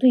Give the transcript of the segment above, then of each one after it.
2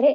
3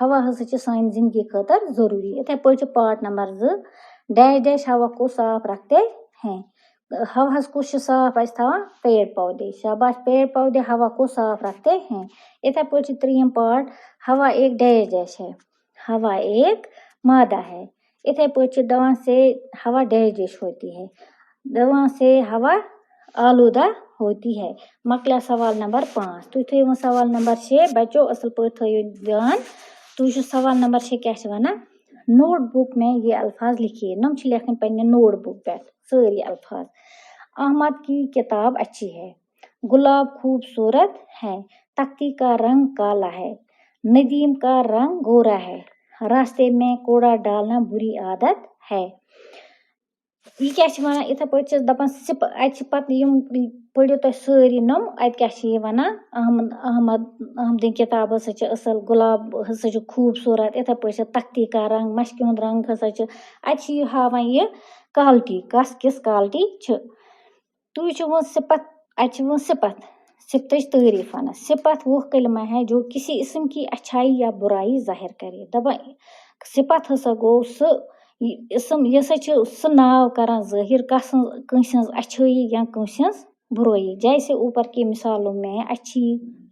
ہوا ہسا چھِ سانہِ زندگی خٲطرٕ ضروٗری. یِتھَے پٲٹھۍ چھُ پارٹ نمبر 2 ڈیش ڈیش ہوا کو صاف رکھتے ہیں. ہوہَس کُس چھُ صاف اَسہِ تھاوان؟ پیڑ پودے. شاباش، پیڑ پودے ہوا کو صاف رکھتے ہیں. یِتھَے پٲٹھۍ چھُ 3 پارٹ ہوا ایک ڈیش ڈیش ہے. ہوا ایک مادہ ہے. یِتھَے پٲٹھۍ چھُ دَپان سے ہوا ڈیش ڈیش ہوتی ہے. دَپان سے ہوا آلودہ ہوتی ہے. مۄکلیو سوال نمبر 5. تُہۍ تھٲیِو وۄنۍ سوال نمبر 6 بچو اصل پٲٹھۍ تھٲیِو دھیان. تُہۍ وٕچھِو سوال نمبر 6 کیٛاہ چھِ وَنان؟ نوٹ بک میں یہ الفاظ لکھیے. نۄم چھِ لیکھٕنۍ پنٛنہِ نوٹ بک پٮ۪ٹھ سٲری الفاظ. احمد کی کتاب اچھی ہے. گلاب خوبصورت ہے. تختی کا رنگ کالا ہے. ندیم کا رنگ گورا ہے. راستے میں کوڑا ڈالنا بری عادت ہے. یہ کیا چھِ وَنان؟ یِتھَے پٲٹھۍ چھِ دَپان اَتہِ چھِ پَتہٕ یِم پٔرِو تُہۍ سٲری نۄم. اَتہِ کیٛاہ چھِ یہِ وَنان؟ احمدٕنۍ کِتاب ہسا چھِ اصٕل. گُلاب ہسا چھُ خوٗبصوٗرت. یِتھَے پٲٹھۍ چھِ تختی کا رنگ مشکہِ ہُنٛد رنگ ہسا چھِ. اَتہِ چھِ یہِ ہاوان یہِ کالٹی کَس کِس کالٹی چھِ. تُہۍ وٕچھِو وۄنۍ صِفت. اَتہِ چھِ وۄنۍ صِفت. صفتٕچ تعریٖف وَنان. صفت وہ کلمہ ہے جو کسی اسم کی اچھائی یا برائی ظٲہر کرے. دَپان صفت ہسا گوٚو سُہ اسم یہِ ہسا چھِ سُہ ناو کران ظٲہر کٲنٛسہِ ہٕنٛز اچھٲیی یا کٲنٛسہِ ہٕنٛز برٲیی. جیسے اوپر کی مثالوں میں اچھی،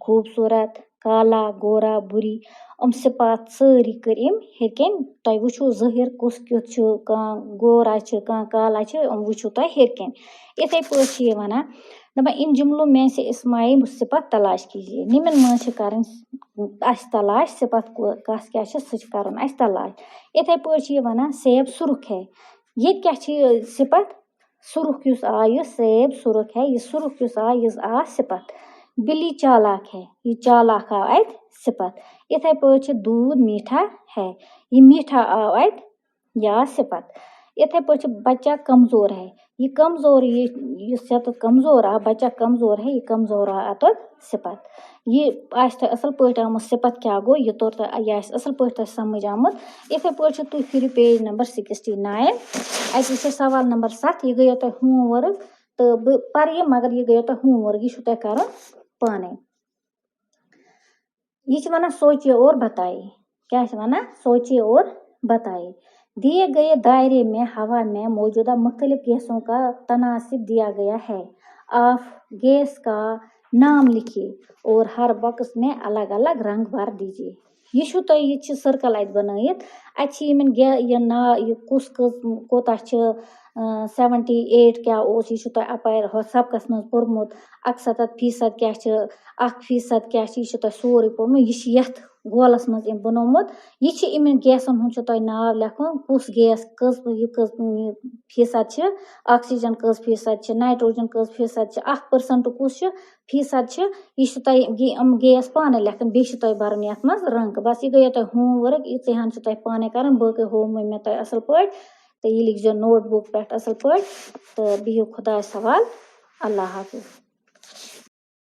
خوٗبصوٗرت، کالا، گورا، بُری یِم صفات سٲری کٔرۍ أمۍ ہیٚرِ کَنۍ. تۄہہِ وٕچھو ظٲہر کُس کیُتھ چھُ. کانٛہہ گورا چھِ کانٛہہ کالا چھِ یِم وٕچھو تۄہہِ ہیٚرِ کَنۍ. یِتھَے پٲٹھۍ چھِ یہِ وَنان دَپان اِن جملوں میں سے اسماعی صفت تلاش کیجیے. نِمن منٛز چھِ کَرٕنۍ اَسہِ تلاش. صفت کَس کیٛاہ چھِ سُہ چھِ کَرُن اَسہِ تلاش. یِتھَے پٲٹھۍ چھِ یہِ وَنان سیب سُرُخ ہے. ییٚتہِ کیٛاہ چھِ یہِ صفت؟ سُرُخ یُس آو یہِ سیب سُرُخ ہے. یہِ سُرُخ یُس آو یہِ آو صفت. بلی چالاک ہے. یہِ چالاک آو اَتہِ صفت. یِتھَے پٲٹھۍ چھِ دوٗد میٖٹھا ہے. یہِ میٖٹھا آو اَتہِ یہِ آو صفت. یِتھَے پٲٹھۍ چھِ بچہ کمزور ہے. یہِ کمزور یُس یَتَتھ کمزور آو بچہ کمزور ہے. یہِ کمزور آو اَتَتھ صفت. یہِ آسہِ تۄہہِ اَصٕل پٲٹھۍ آمُت صفت کیٛاہ گوٚو یہِ توٚر تۄہہِ یہِ آسہِ اَصٕل پٲٹھۍ تۄہہِ سمٕجھ آمُت. یِتھَے پٲٹھۍ چھِ تُہۍ پھِرِو پیج نمبر 69. اَتہِ وٕچھو سوال نمبر 7. یہِ گٔیو تۄہہِ ہوم ؤرٕک تہٕ بہٕ پَرٕ یہِ مگر یہِ گٔیو تۄہہِ ہوم ؤرٕک. یہِ چھُو تۄہہِ کَرُن پانَے. یہ چھِ وَنان سوچیے اور بتائیے. کیٛاہ چھِ وَنان؟ سوچیے اور بتائیے. دیے گئے دائرے میں ہوا میں موجودہ مختلف گیسوں کا تناسب دیا گیا ہے. آپ گیس کا نام لکھیے اور ہر باکس میں الگ الگ رنگ بھر دیجیے. یہِ چھُو تۄہہِ یہِ چھِ سٔرکَل اَتہِ بنٲیِتھ. اَتہِ چھِ یِمن یہِ ناو یہِ کُس کوتاہ چھِ 78 کیٛاہ اوس یہِ چھُ تۄہہِ اَپارِ ہُتھ سبقَس منٛز پوٚرمُت. 71% کیٛاہ چھِ 1% کیٛاہ چھِ یہِ چھُ تۄہہِ سورُے پوٚرمُت. یہِ چھِ یَتھ گولَس منٛز أمۍ بنومُت. یہِ چھِ یِمن گیسَن ہُنٛد چھُ تۄہہِ ناو لیکھُن. کُس گیس کٔژ فیٖصد چھِ. آکسیجن کٔژ فیٖصد چھِ. نایٹروجن کٔژ فیٖصد چھِ. 1% کُس چھُ فیٖصد چھِ. یہِ چھُ تۄہہِ یِم گیس پانَے لیکھٕنۍ. بیٚیہِ چھُ تۄہہِ بَرُن یَتھ منٛز رنٛگ. بَس یہِ گٔیو تۄہہِ ہوم ؤرٕک. یِژٕے ہن چھِ تۄہہِ پانَے کَرٕنۍ. باقٕے ہووُم مےٚ تۄہہِ اَصٕل پٲٹھۍ تہٕ یہِ لیکھزیو نوٹ بُک پٮ۪ٹھ اَصٕل پٲٹھۍ تہٕ بِہِو خۄدایَس حوال. اللہ حافظ.